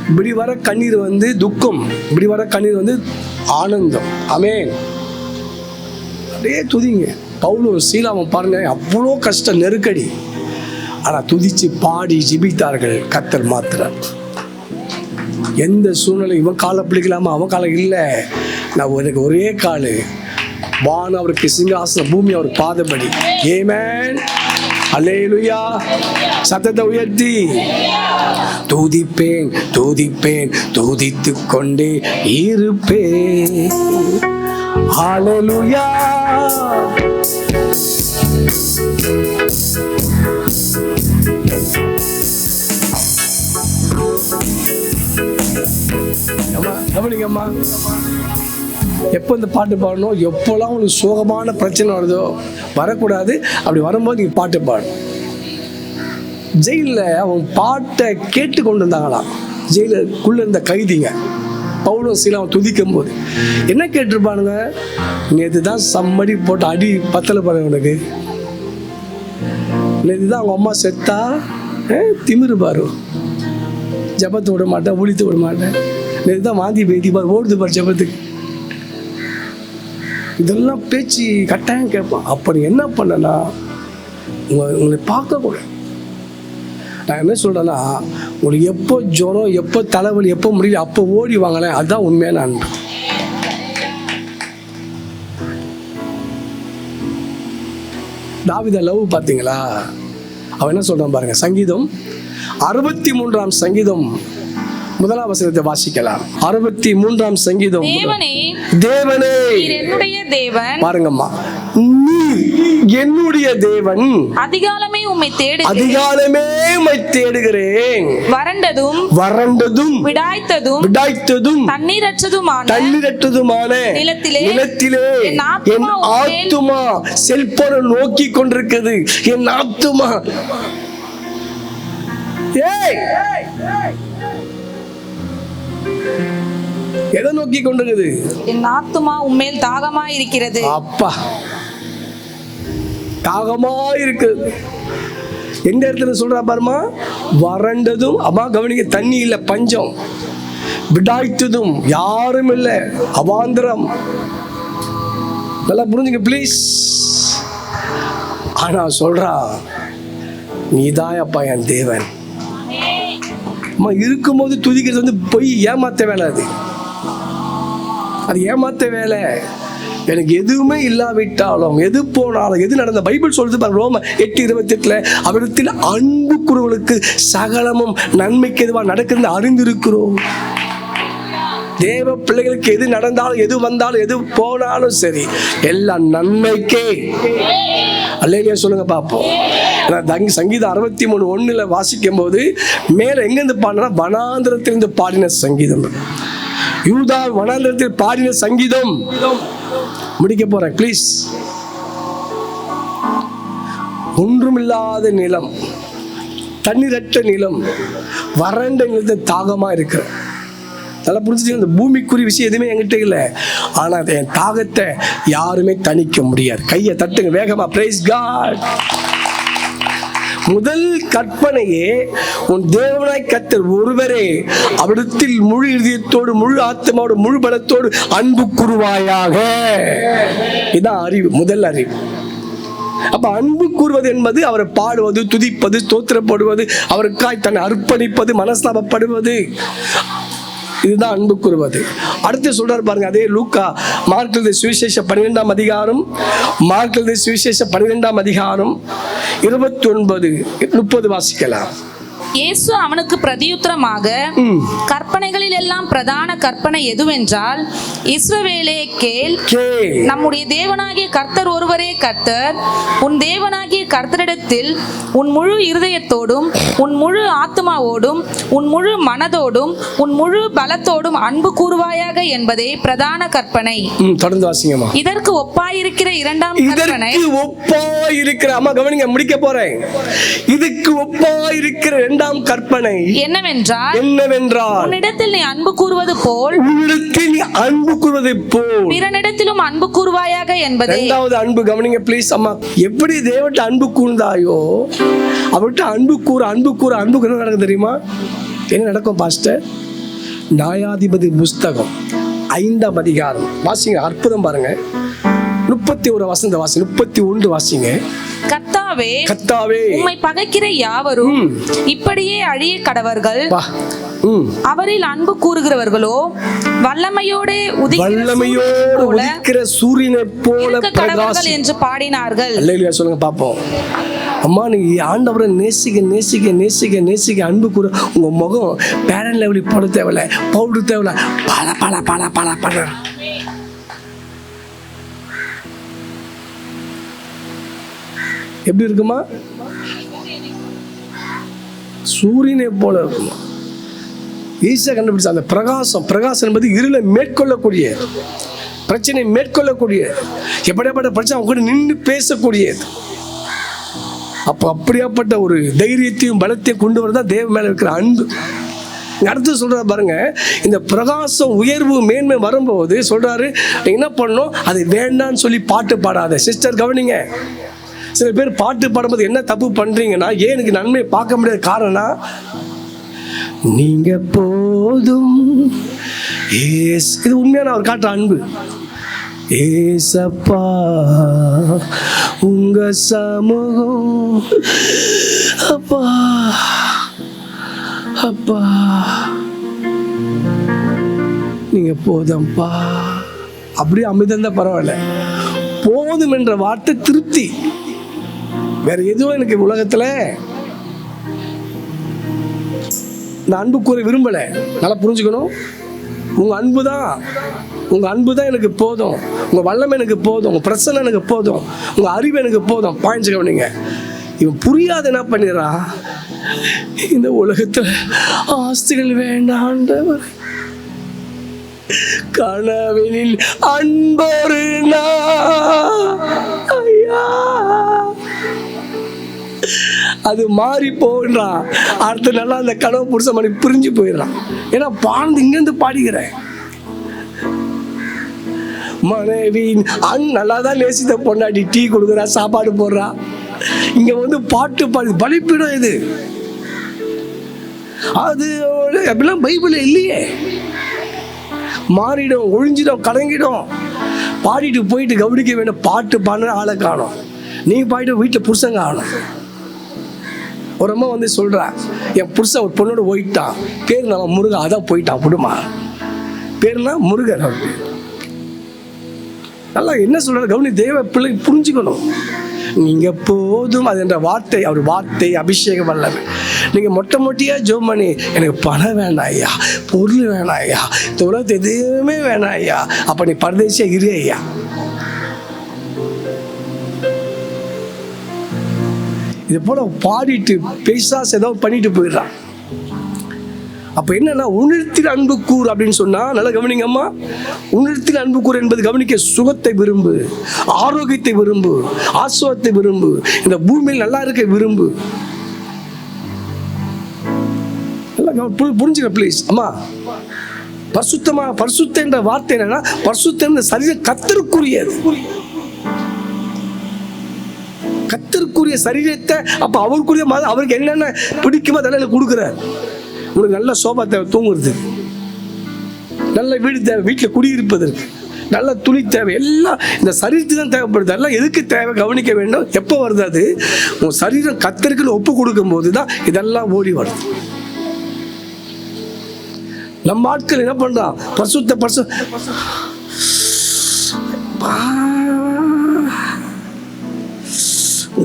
இப்படி வர கண்ணீர் வந்து துக்கம், இப்படி வர கண்ணீர் வந்து ஆனந்தம். ஆமென். அப்படியே துதிங்க. பவுலும் சீலாவும் பாருங்க, அவ்வளோ கஷ்டம், நெருக்கடி, ஆனா துதிச்சு பாடி ஜெபித்தார்கள். கர்த்தர் மாத்திரம் எந்த சூழ்நிலை இவன் காலை பிடிக்கலாமா, அவன் காலம் இல்லை, நான் எனக்கு ஒரே காலு, வானம் அவருக்கு சிங்காசனம், பூமி அவர் பாதபடி. ஆமென். அல்லேலூயா. சத்தத்தை உயர்த்தி துதிப்பேன் துதிப்பேன் துதித்து கொண்டே இருப்பேன். ஹல்லேலூயா. கவனிங்கம்மா, எப்போ இந்த பாட்டு பாடணும், எப்போல்லாம் உங்களுக்கு சோகமான பிரச்சனை வருதோ, வரக்கூடாது. அப்படி வரும்போது நீங்கள் பாட்டு பாடணும். ஜெயிலில் அவன் பாட்டை கேட்டு கொண்டு இருந்தாங்களாம். ஜெயிலுக்குள்ளே இருந்த கைதிங்க பவுலும் சீலாவும் துதிக்கும் போது என்ன கேட்டிருப்பானுங்க? நேற்று தான் சம்மடி போட்டு அடி பத்தலை பாருங்க உனக்கு, நேற்று தான் அவங்க அம்மா செத்தா, திமிரு பாரு, ஜபத்தை விட மாட்டேன், ஊழித்து விட மாட்டேன், நேற்று தான் வாந்தி பேத்தி பாரு, ஓடுது பாரு ஜபத்துக்கு. இதெல்லாம் பேச்சு கட்டாயம் கேட்பான். அப்படி என்ன பண்ணனா, உங்களை பார்க்கக்கூடாது. நான் என்ன சொல்கிறேன்னா, உங்களுக்கு எப்போ ஜுரம், எப்போ தலைவலி, எப்போ முடியல, அப்போ ஓடி வாங்களேன். அதுதான் உண்மையான அன்பு. தாவீது லவ் பார்த்தீங்களா? அவன் என்ன சொல்கிறான் பாருங்க. சங்கீதம் 63ஆம் சங்கீதம் 1ஆம் வசனத்தை வாசிக்கலாம். 63ஆம் சங்கீதம். தேவனே, தேவனே, நீர் என்னுடைய தேவன். பாருங்கம்மா, நீ என்னுடைய தேவன், அதிகாலமே உம்மை தேடுகிறேன், அதிகாலமே உம்மை தேடுகிறேன். வறண்டதும் வறண்டதும் விடாய்த்ததும் தண்ணீரற்றதுமான நிலத்திலே என் ஆத்துமா செல்போன நோக்கி கொண்டிருக்கிறது. என் ஆத்துமா எதை நோக்கி கொண்டிருக்குது? என் ஆத்துமா உம்மேல் தாகமாய் இருக்கிறது. அப்பா, தாகமாய் இருக்குது. எந்த இடத்துல சொல்றா பாருமா? வறண்டதும், அம்மா கவனிக்க, தண்ணி இல்லை, பஞ்சம். விடாய்த்ததும், யாரும் இல்லை, அவாந்திரம். நல்லா புரிஞ்சுங்க ப்ளீஸ். ஆனா சொல்றா, நீதான் அப்பா என் தேவன். அம்மா இருக்கும்போது துதிக்கிறது வந்து போய் ஏமாத்த வேலை. அது ஏமாத்த வேலை. எனக்கு எதுவுமே இல்லாவிட்டாலும், எது போனாலும், எது நடந்த, பைபிள் சொல்றது பாருங்க, ரோம 8:28, அவரிடத்தில் அன்பு கூறுவர்களுக்கு சகலமும் நன்மைக்கு எதுவாக நடக்கிறது அறிந்திருக்கிறோம். தேவ பிள்ளைகளுக்கு எது நடந்தாலும், எது வந்தாலும், எது போனாலும் சரி, எல்லாம் நன்மைக்கே. அல்லேலூயா சொல்லுங்க பார்ப்போம். சங்கீதம் 63:1 வாசிக்கும் போது மேல எங்கிருந்து பாடினா, வனாந்திரத்திலிருந்து பாடின சங்கீதம். யூதா வனாந்திரத்தில் பாடின சங்கீதம். முடிக்க போறேன் ப்ளீஸ். ஒன்றுமில்லாத நிலம், தண்ணீரற்ற நிலம், வறண்ட நிலத்தை தாகமா இருக்கிற. நல்லா புரிஞ்சுட்டு, இந்த பூமிக்குரிய விஷயம் எதுவுமே என்கிட்ட இல்லை, ஆனா என் தாகத்தை யாருமே தணிக்க முடியாது. கையை தட்டுங்க வேகமா. Praise God. முதல் கற்பனையே, உன் தேவனாய் கர்த்தர் ஒருவரே, அவரிடத்தில் முழு இதயத்தோடு, முழு ஆத்மாவோடு, முழு பலத்தோடு அன்பு கூறுவாயாக. இதான் அறிவு, முதல் அறிவு. அப்ப அன்பு கூறுவது என்பது அவரை பாடுவது, துதிப்பது, ஸ்தோத்திரப்படுவது, அவருக்காய் தன்னை அர்ப்பணிப்பது, மனஸ்தாபப்படுவது. இதுதான் அன்பு கூறுவது. அடுத்து சொல்றாரு பாருங்க, அதே லூக்கா மார்க் எழுதிய சுவிசேஷம் 12ஆம் அதிகாரம், மார்க் எழுதிய சுவிசேஷம் 12ஆம் அதிகாரம் 29-30 வாசிக்கலாம். இயேசு அவனுக்கு பிரதியுத்தரமாக, கற்பனைகளில் எல்லாம் பிரதான கற்பனை எதுவென்றால், இஸ்ரவேலே கேள், நம்முடைய தேவனாகிய கர்த்தர் ஒருவரே கர்த்தர். உன் தேவனாகிய கர்த்தரிடத்தில் உன் முழு இருதயத்தோடும் உன் முழு ஆத்துமாவோடும் உன் முழு மனதோடும் உன் முழு பலத்தோடும் அன்பு கூறுவாயாக என்பதே பிரதான கற்பனை. தொடர்ந்து வாசிங்கம்மா. இதற்கு ஒப்பாயிருக்கிற இரண்டாம் கற்பனை, அம்மா கவனிங்க, முடிக்க போறேன். இதுக்கு ஒப்பாயிருக்கிற இரண்டாம் கற்பனை என்னவென்றால், உன்னிடத்தில் நீ அன்பு கூறுவது போல் பிறனிடத்திலும் அன்பு கூறுவாயாக என்பதே. இரண்டாவது அன்பு. கவனிங்க ப்ளீஸ் அம்மா. எப்படி தேவன்ட்ட அன்பு கூர்ந்தாயோ அவர்கிட்ட அன்பு கூற என்ன நடக்கும் தெரியுமா? என்ன நடக்கும் பாஸ்டர்? நியாயாதிபதி புஸ்தகம் 5ஆம் அதிகாரம் வாசிங்க. அற்புதம் பாருங்க. 31 வசந்த வாசி, 31 வாசிங்க. கர்த்தாவே, உம்மை பகைக்கிற யாவரும் இப்படியே அழிய கடவர்கள். அவரில் அன்பு கூறுகிறவர்களோ வல்லமையோடு உதிக்கிற சூரியனை போல கடவர்கள் என்று பாடினார்கள். அல்லேலூயா சொல்லுங்க பாப்போம். அம்மா, நீங்க ஆண்டவரை நேசிக்க நேசிக்க நேசிக்க நேசிக்க அன்பு கூற உங்க முகம் பேரன் லெவலில் போட தேவையில்ல, பவுடர் தேவையில்ல, பல பல பல பல பல எப்படி இருக்குமா? சூரியனை போல இருக்குமா? ஈஸியாக கண்டுபிடிச்சா அந்த பிரகாசம் என்பது இருளை மேற்கொள்ளக்கூடிய, பிரச்சனை மேற்கொள்ளக்கூடிய, எப்படியாப்பட்ட பிரச்சனை அவங்க கூட நின்று பேசக்கூடியது. அப்போ அப்படியாப்பட்ட ஒரு தைரியத்தையும் பலத்தையும் கொண்டு வரதான் தேவ மேல இருக்கிற அன்பு. அடுத்து சொல்ற பாருங்க, இந்த பிரகாசம் உயர்வு மேன்மை வரும்போது சொல்றாரு, என்ன பண்ணணும்? அது வேண்டான்னு சொல்லி பாட்டு பாடாத. சிஸ்டர் கவனிங்க, சில பேர் பாட்டு பாடும்போது என்ன தப்பு பண்றீங்கன்னா, ஏன் எனக்கு நன்மை பார்க்க முடியாத காரணம், நீங்க போதும் இது உண்மையான அவர் காட்டுற அன்பு. ஏசப்பா உங்க சமூகம், அப்பா அப்பா நீங்க போதும்பா, அப்படியே அமைதியா பரவாயில்ல. போதும் என்ற வார்த்தை திருப்தி. வேற எதுவும் எனக்கு உலகத்துல நான் அன்பு கூற விரும்பல. நல்லா புரிஞ்சுக்கணும். உங்க அன்பு தான் எனக்கு போதும். உங்க வல்லமை எனக்கு போதும். உங்க பிரசன்னம் எனக்கு போதும். உங்க அறிவு எனக்கு போதும். பாயிண்ட்ஸ் கவனிங்க. இவன் புரியாத என்ன பண்ணிடுறான், இந்த உலகத்துல ஆஸ்திகள் வேண்டாண்டவர், கனவினில் அன்பொரு ஐயா அது மாறி போயிடுறான். அடுத்த நல்லா அந்த கனவு புருஷ மணி பிரிஞ்சு போயிடுறான். ஏன்னா பாண்டு இங்கிருந்து பாடிக்கிறேன். மனைவி நல்லா தான் நேசித்த பொண்டாட்டி டீ கொடுக்குறா, சாப்பாடு போடுறா, இங்க வந்து பாட்டு பாடி பலிப்பிடும். இது அது அப்படிலாம் பைபிள் இல்லையே. மாறிடும், ஒழிஞ்சிடும், கலங்கிடும். பாடிட்டு போயிட்டு கவனிக்க வேண்டிய பாட்டு பாடுற ஆளை காணும். நீ பாடிட்டு வீட்டில் புருஷங்க ஆகணும். ஒரு அம்மா வந்து சொல்றா, என் புருஷன் ஒரு பொண்ணோட போயிட்டான், பேர் நம்ம முருகன், அதான் போயிட்டான். புடுமா பேர்னா முருகன். நல்லா என்ன சொல்ற கவனி. தேவ பிள்ளை புரிஞ்சுக்கணும். நீங்க போதும் அது என்ற வார்த்தை, அவர் வார்த்தை அபிஷேகம் வல்லமை. நீங்க மொட்டையா ஜெபம் பண்ணி, எனக்கு பணம் வேணாம் ஐயா, பொருள் வேணாம் ஐயா, தொழில் எதுவுமே வேணாம் ஐயா, அப்ப நீ பரதேசியா இரு ஐயா. இது போல பாடிட்டு பேசாச ஏதாவது பண்ணிட்டு போயிடுறான். அப்ப என்னன்னா, உணர்த்தில் அன்பு கூறு அப்படின்னு சொன்னா நல்லா கவனிங்கம்மா. உணர்த்தில் அன்பு கூறு என்பது கவனிக்க, சுகத்தை விரும்பு, ஆரோக்கியத்தை விரும்பு, ஆசுவத்தை விரும்பு, இந்த பூமியில் நல்லா இருக்க விரும்பு. புரிஞ்சுக்க ப்ளீஸ் அம்மா. பரிசுத்த என்ற வார்த்தை என்னன்னா, பரிசுத்த என்ற சரீரம் கர்த்தருக்குரியது. கர்த்தருக்குரிய சரீரத்தை அப்ப அவருக்குரிய மாதிரி அவருக்கு என்னென்ன பிடிக்குமோ அதெல்லாம் கொடுக்குறார். உனக்கு நல்ல சோபா தேவை தூங்குறதுக்கு, நல்ல வீடு தேவை வீட்டில் குடியிருப்பதற்கு, நல்ல துணி தேவை, எல்லாம் இந்த சரீரத்துக்கு தான் தேவைப்படுது. எல்லாம் எதுக்கு தேவை கவனிக்க வேண்டும். எப்போ வருது அது? உன் சரீரம் கர்த்தருக்குன்னு ஒப்பு கொடுக்கும் போது தான் இதெல்லாம் ஓடி வருது. நம்ம ஆட்கள் என்ன பண்றான்,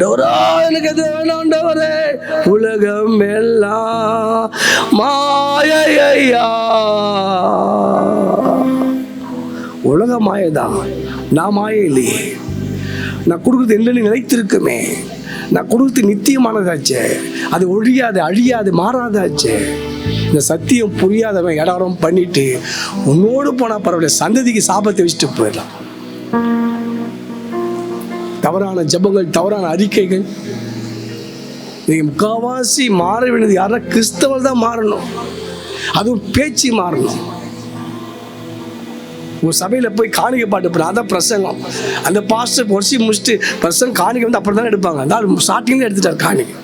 ஆண்டவரா எனக்கு எது வேணும் ஆண்டவரே, உலகம் எல்லாம் மாயையா. உலக மாயதான், நான் மாய இல்லையே. நான் கொடுக்குறது என்னன்னு நிலைத்திருக்குமே, நான் கொடுக்குறது நித்தியமானதாச்சே, அது ஒழியாது, அழியாது, மாறாதாச்சே. இந்த சத்தியம் புரியாதவன் இடம் பண்ணிட்டு உன்னோடு போனா பரவாயில்ல, சந்ததிக்கு சாபத்தை வச்சுட்டு போயிடலாம். தவறான ஜெபங்கள், தவறான அறிக்கைகள். நீங்க முக்காவாசி மாற வேண்டியது யாரா? கிறிஸ்தவர் தான் மாறணும். அதுவும் பேச்சு மாறணும். ஒரு சபையில் போய் காணிக்கை பாட்டு போகிறேன், அதான் பிரசங்கம். அந்த பாஸ்டர் பொறிச்சி முடிச்சுட்டு பிரசங்கம் காணிக்கை வந்து அப்புறம் தானே எடுப்பாங்க. அதனால் ஸ்டார்டிங்லேயே எடுத்துட்டார் காணிக்கை.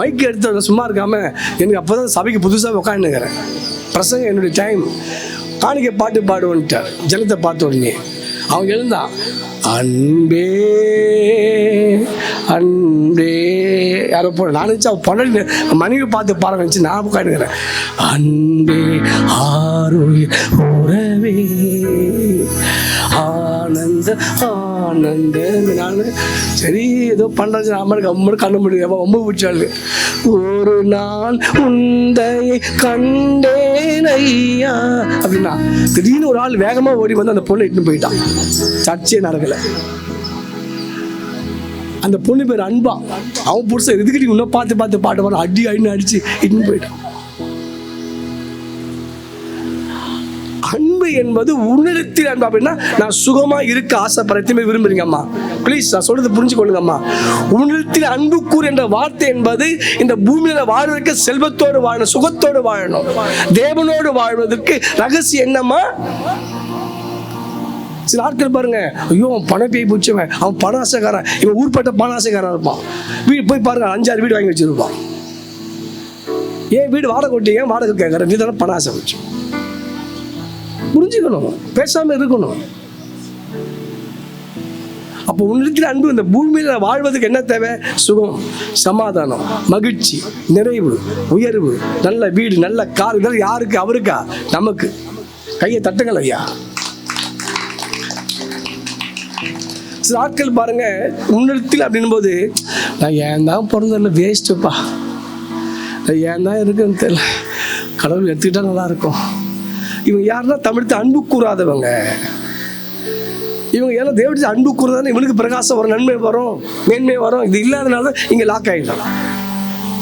மைக்கு எடுத்து சும்மா இருக்காமல் எனக்கு அப்போ தான் சபைக்கு புதுசாக உட்காந்துக்கிறேன். பிரசங்கம் என்னுடைய டைம். காணிக்கை பாட்டு பாடுவோன்ட்டார். ஜனத்தை பார்த்த உடனே அவங்க எழுந்தான், அன்பே அன்பே யாரோ போன. நான் நினச்சா பொண்ணு மனைவி பார்த்து பாட நினச்சி நான் உட்காந்துக்கிறேன். அன்பே ஆரோக்கிய உறவே ஆனந்த ஆனந்த. நான் சரி ஏதோ பண்ணுறது அம்மனுக்கு அம்மனு கண்ண முடியும். ரொம்ப பிடிச்சாள். ஒரு நாள் உந்தையை கண்டேன் ஐயா அப்படின்னா திடீர்னு ஒரு ஆள் வேகமாக ஓடி வந்து அந்த பொண்ணை இட்டுன்னு போயிட்டான். சர்ச்சே நடக்கலை. அந்த பொண்ணு பேர் அன்பா. அவன் புதுசா எதுக்கிட்டி இன்னும் பார்த்து பார்த்து பாட்டு வர அடி அடின்னு அடிச்சு இட்டுன்னு போயிட்டான். அன்பு என்பது உன்னிடத்தில் அன்பு. அப்படின்னா நான் சுகமா இருக்க ஆசைப்படுறதுமே விரும்புறீங்க அம்மா, ப்ளீஸ் நான் சொல்றது புரிஞ்சுக்கொள்ளுங்க அம்மா. உன்னிடத்தில் அன்பு கூறு என்ற வார்த்தை என்பது இந்த பூமியில வாழ்வதற்கு செல்வத்தோடு வாழணும், சுகத்தோடு வாழணும், தேவனோடு வாழ்வதற்கு ரகசியம் என்னம்மா? சில ஆட்கள் பாருங்க, ஐயோ அவன் பணப்பேய் பூச்சவன், அவன் பண ஆசைக்காரன், இவன் ஊர்பட்ட பண ஆசைக்காரன் இருப்பான். வீடு போய் பாருங்க, 5-6 வீடு வாங்கி வச்சிருப்பான். ஏன் வீடு வாடகை கொட்டி, ஏன் வாடகை கேட்கற? நீ தானே பண ஆசை வச்சு. புரிஞ்சுக்கணும், பேசாம இருக்கணும். அப்போ உன்னிடத்தில் அன்பு. இந்த பூமியில வாழ்வதற்கு என்ன தேவை? சுகம், சமாதானம், மகிழ்ச்சி, நிறைவு, உயர்வு, நல்ல வீடு, நல்ல கார். இதெல்லாம் யாருக்கு? அவருக்கா? நமக்கு. கையை தட்டுங்கள் ஐயா. சில ஆட்கள் பாருங்க, உன்னிடத்தில் அப்படின் போது நான் ஏன் தான் பிறந்ததில்ல, வேஸ்ட்டுப்பா, நான் ஏன் தான் இருக்குன்னு தெரியல, கடவுள் எடுத்துக்கிட்டா நல்லா இருக்கும். இவங்க யாருன்னா தமிழ்த்து அன்பு கூறாதவங்க. இவங்க ஏன்னா தேவடி அன்பு கூறுதானே இவனுக்கு பிரகாசம் வரும், நன்மை வரும், மேன்மை வரும். இது இல்லாதனால இங்கே லாக் ஆகிட்டான்,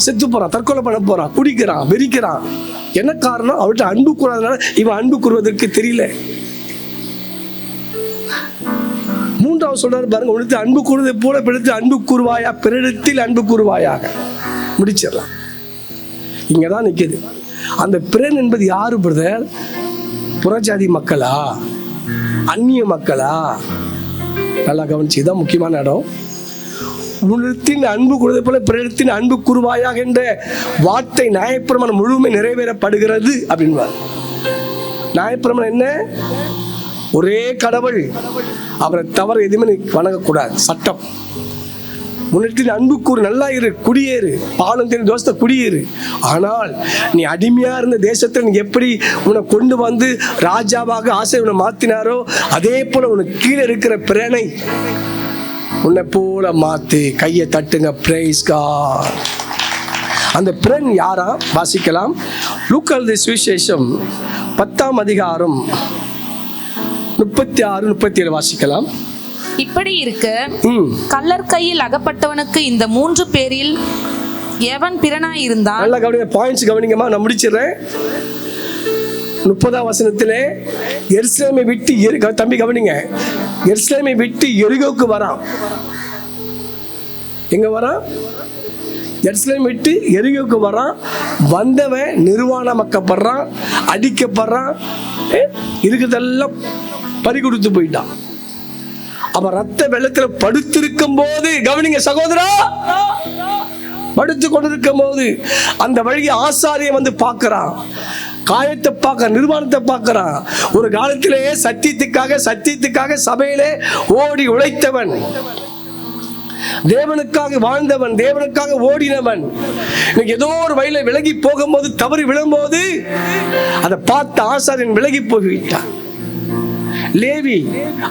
செத்து போகிறான், தற்கொலை பண்ண போகிறான், குடிக்கிறான், வெறிக்கிறான். என்ன காரணம்? அவர்கிட்ட அன்பு கூறாதனால இவன் அன்பு கூறுவதற்கு தெரியல. மூன்றாவது சொல்றாரு பாருங்க, உனக்கு அன்பு கூறுவதை போல பிறகு அன்பு கூறுவாயா, பிறரிடத்தில் அன்பு கூறுவாயாக. முடிச்சிடலாம். இங்கதான் நிற்குது. அந்த பிறன் என்பது யாரு பிரதர்? புறஜாதி மக்களா, அந்நிய மக்களா? நல்லா கவனிச்சு, இதான் முக்கியமான இடம். உன்னிடத்தில் அன்பு கூறுவதை போல பிறரிடத்தில் அன்பு கூறுவாயாக என்ற வார்த்தை நியாயப்பிரமாணம் முழுமை நிறைவேறப்படுகிறது அப்படின்வார். நியாயப்பிரமாணம் என்ன? ஒரே கடவுள், அவரை தவிர எதுவுமே வணங்கக்கூடாது, சட்டம். உன்னிடத்தில் அன்பு கூறு, நல்லா இரு, குடியேறு, பாலும் தெரியும் தோசை குடியேறு. ஆனால் நீ அடிமையா இருந்த தேசத்தில் நீ எப்படி உன்னை கொண்டு வந்து ராஜாவாக ஆசை உன்னை மாத்தினாரோ அதே போல உனக்கு கீழே இருக்கிற பிறனை உன்னை போல மாத்து. கையை தட்டுங்க, பிரைஸ் காட். அந்த பிறன் யாரா? வாசிக்கலாம். லூக்கா எழுதிய சுவிசேஷம் 10ஆம் அதிகாரம் 36-37 வாசிக்கலாம். இப்படி இருக்க கள்ளர் கையில் அகப்பட்டவனுக்கு இந்த 3 பேரில் எவன் பிறனாய் இருந்தான்? நல்லா கவனிங்க, பாயிண்ட்ஸ் கவனிங்கம்மா, நான் முடிச்சிடுறேன். 30ஆம் வசனத்திலே எருசலேமை விட்டு தம்பி கவனிங்க, எருசலேமை விட்டு எரிகோக்கு வரான். எங்க வரான்? எருசலேமை விட்டு எரிகோக்கு வரான். வந்தவன் நிர்வாணமாக்கப்படுறான், அடிக்கப்படுறான், இருக்கிறதெல்லாம் பறி கொடுத்து போயிட்டான். அவன் ரத்த வெள்ளத்தில் படுத்திருக்கும் போது, கவனிங்க சகோதரா, படுத்து கொண்டிருக்கும் போது அந்த வழியை ஆசாரியை வந்து பார்க்கிறான். காயத்தை பார்க்க, நிர்வாணத்தை பார்க்கிறான். ஒரு காலத்திலே சத்தியத்துக்காக சபையிலே ஓடி உழைத்தவன், தேவனுக்காக வாழ்ந்தவன், தேவனுக்காக ஓடினவன், ஏதோ ஒரு வழியில விலகி போகும்போது, தவறி விழும்போது அதை பார்த்த ஆசாரியன் விலகி போய்விட்டான். லேவி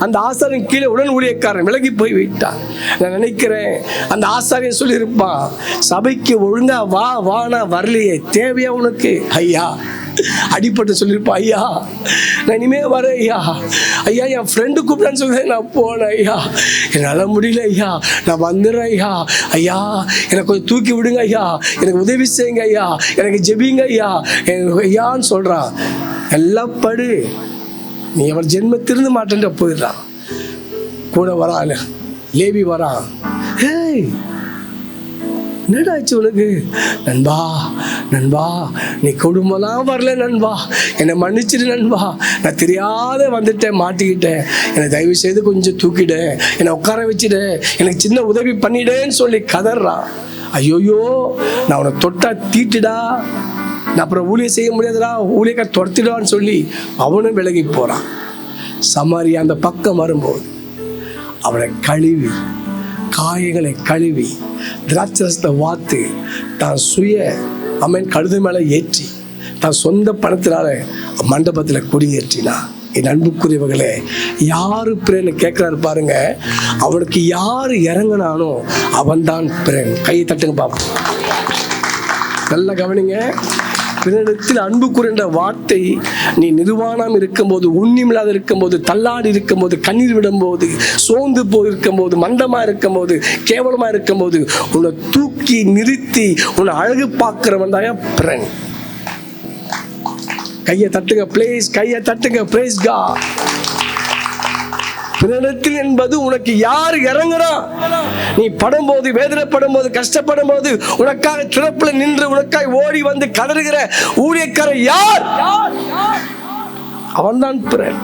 அந்த ஆசாரியன் கீழே உடன் ஊழியக்காரன் விலகி போய் விட்டான். நான் நினைக்கிறேன் அந்த ஆசாரியன் சொல்லியிருப்பான், சபைக்கு ஒழுங்கா வா வானா வரலையே, தேவையா உனக்கு? ஐயா அடிப்பட்டு சொல்லியிருப்பான், ஐயா நான் இனிமே வரேன் ஐயா, ஐயா என் ஃப்ரெண்டு கூப்பிட்டான்னு சொல்லி நான் போனேன் ஐயா, என்னால் முடியல ஐயா, நான் வந்துடுறேன் ஐயா, ஐயா எனக்கு கொஞ்சம் தூக்கி விடுங்க ஐயா, எனக்கு உதவி செய்யுங்க ஐயா, எனக்கு ஜெபிங்க ஐயா, ஐயான்னு சொல்கிறான். எல்லாம் படு, நீ அவன் ஜென்மத்திலிருந்து மாட்டேன்ற போயிடுறான். கூட வரான் லேவி வரான். ஏய் என்னடாச்சு உனக்கு? நண்பா நண்பா நீ குடும்பம்லாம் வரல நண்பா, என்னை மன்னிச்சிடு நண்பா, நான் தெரியாத வந்துட்டேன், மாட்டிக்கிட்டேன், என்னை தயவு செய்து கொஞ்சம் தூக்கிடு, என்னை உட்கார வச்சுடு, எனக்கு சின்ன உதவி பண்ணிடேன்னு சொல்லி கதறான். ஐயோயோ நான் உன்னை தொட்டா தீட்டுடா, நான் அப்புறம் ஊழியம் செய்ய முடியாதுடா, ஊழியக்கார துரத்திடுவான்னு சொல்லி அவனும் விலகி போகிறான். சமாரியா அந்த பக்கம் வரும்போது அவனை கழுவி, காயங்களை கழுவி, திராட்சரசத்தை வாத்து, தான் சுய கழுது மேலே ஏற்றி, தான் சொந்த பணத்தினால மண்டபத்தில் குடியேற்றினா. என் அன்புக்குரியவர்களே, யாரு பிரேன்னு கேட்குறாரு பாருங்க, அவனுக்கு யார் இறங்கினானோ அவன்தான் பிரேன். கையை தட்டுங்க பாப்போம், நல்லா கவனிங்க. பிறனிடத்தில் அன்பு கூறுகின்ற வார்த்தை, நீ நிர்வாணம் இருக்கும்போது, உண்ணிமில்லாத இருக்கும்போது, தள்ளாடி இருக்கும்போது, கண்ணீர் விடும்போது, சோர்ந்து போய் இருக்கும்போது, மந்தமாக இருக்கும்போது, கேவலமாக இருக்கும்போது உன்னை தூக்கி நிறுத்தி உன்னை அழகு பார்க்கிறவன் தான் பிறன். கையை தட்டுங்க ப்ளீஸ், கையை தட்டுங்க. Price God. பிறனிடத்தில் என்பது உனக்கு யார் இறங்குறா, நீ படும்போது, வேதனைப்படும் போது, கஷ்டப்படும் போது, உனக்காக திறப்புல நின்று உனக்காக ஓடி வந்து கதறுகிற ஊழியக்காரன் யார்? அவன்தான் பிறன்.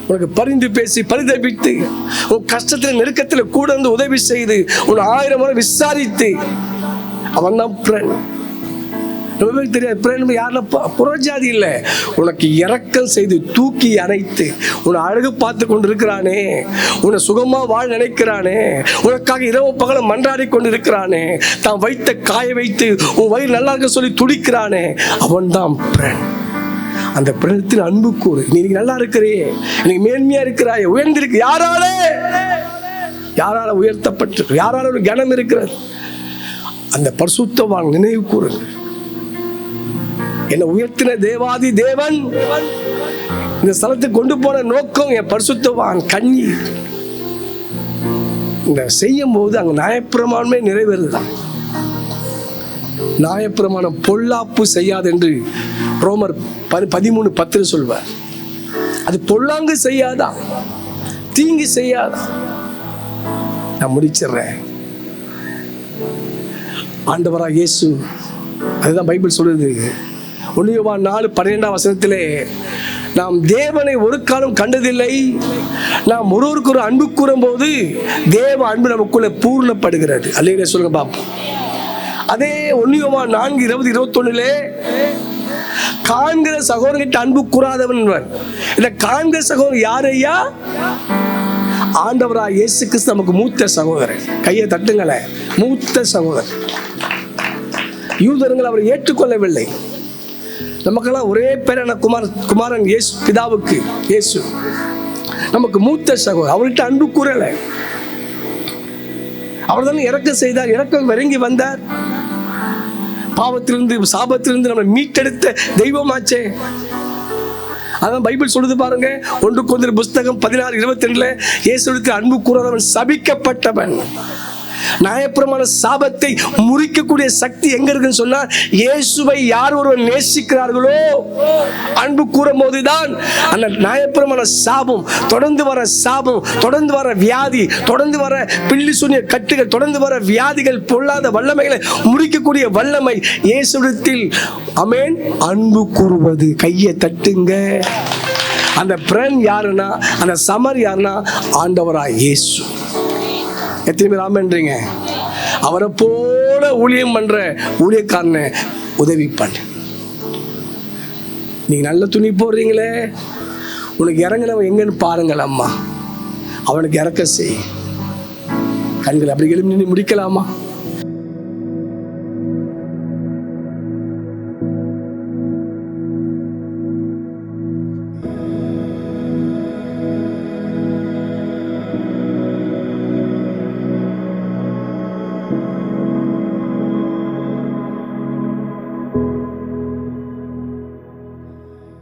உனக்கு பரிந்து பேசி பரிதபித்து, உன் கஷ்டத்தில் நெருக்கத்தில் கூட வந்து உதவி செய்து, உன் 1000 முறை விசாரித்து, அவன்தான் பிறன். தெரியாது பிறன் யாருன்னா புறஜாதி இல்லை, உனக்கு இரக்கம் செய்து தூக்கி அணைத்து உன்னை அழகு பார்த்து கொண்டு இருக்கிறானே, உன்னை சுகமா வாழ நினைக்கிறானே, உனக்காக இரவு பகல மன்றாடி கொண்டு இருக்கிறானே, தான் வைத்த காய வைத்து உன் வயிறு நல்லா இருக்க சொல்லி துடிக்கிறானே, அவன்தான் பிறன். அந்த பிறனத்தில் அன்பு கூறு. நீ நல்லா இருக்கிறியே, நீ மேன்மையா இருக்கிறாய், உயர்ந்திருக்கு. யாரால உயர்த்தப்பட்டு, யாரால ஒரு கனம் இருக்கிறது? அந்த பரிசுத்தவான் நினைவு கூறுங்க. என்னை உயர்த்தின தேவாதி தேவன் இந்த ஸ்தலத்துக்கு கொண்டு போன நோக்கம் என் பரிசுத்தவான் கண்ணீர். இந்த செய்யும் போது அங்க நியாயப்பிரமாணமே நிறைவேறுதான். நியாயப்பிரமாணம் பொல்லாப்பு செய்யாது என்று ரோமர் 13:10 சொல்வார். அது பொல்லாங்கு செய்யாதா, தீங்கு செய்யாதா. நான் முடிச்சிடுறேன். ஆண்டவராக இயேசு, அதுதான் பைபிள் சொல்லுது. 1 யோவான் 4:12 நாம் தேவனை ஒரு காலம் கண்டதில்லை, நாம் ஒருவருக்கு ஒரு அன்பு கூறும் போது தேவ அன்பு நமக்குள்ள பூர்ணப்படுகிறது. அல்லேலூயா சொல்லுங்க பாப்போம். அதே 1 யோவான் 4:20-21 காண்கிற சகோதரர்கிட்ட அன்பு கூறாதவன். இந்த காண்கிற சகோதரர் யார் ஐயா? ஆண்டவராக இயேசு கிறிஸ்து நமக்கு மூத்த சகோதரர். கையை தட்டுங்களேன். மூத்த சகோதரர். யூதர்கள் அவரை ஏற்றுக்கொள்ளவில்லை. நமக்கெல்லாம் ஒரே பேரான குமாரன் இயேசு, பிதாவுக்கு இயேசு. நமக்கு மூத்த சகோதரர். அவர்கிட்ட அன்பு கூறலை. அவர் தான் இறக்கம் செய்தார், இறக்கம் இறங்கி வந்தார். பாவத்திலிருந்து, சாபத்திலிருந்து நம்ம மீட்டெடுத்த தெய்வமாச்சே. அதான் பைபிள் சொல்லுது பாருங்க. 1 கொரிந்தியர் புஸ்தகம் 16:22 இயேசுவுக்கு அன்பு கூறாதவன் சபிக்கப்பட்டவன். நியாயப்பிரமாண சாபத்தை முறிக்கக்கூடிய சக்தி எங்க இருக்குன்னு சொன்னா, இயேசுவை யார் ஒருவர் நேசிக்கிறார்களோ அன்பு கூறும் போதுதான் அந்த நியாயப்பிரமாண சாபம், தொடர்ந்து வர சாபம், தொடர்ந்து வர வியாதி, தொடர்ந்து வர பில்லி சூனிய கட்டுகள், தொடர்ந்து வர வியாதிகள், பொல்லாத வல்லமைகளை முறிக்கக்கூடிய வல்லமை இயேசுவிடத்தில் ஆமென் அன்பு கூறுவது. கையை தட்டுங்க. அந்த பிறன் யாருன்னா, அந்த சமர் யாருன்னா, ஆண்டவராய் இயேசு. எத்தனை பேர் ஆமென்றீங்க? அவரை போல ஊழியம் பண்ற ஊழியக்காரனை உதவி பண்ணு. நீங்க நல்ல துணி போடுறீங்களே, உனக்கு இறங்கினவன் எங்கன்னு பாருங்கள் அம்மா. அவனுக்கு இறக்க செய். கண்கள் அப்படி எழுப்பி முடிக்கலாமா?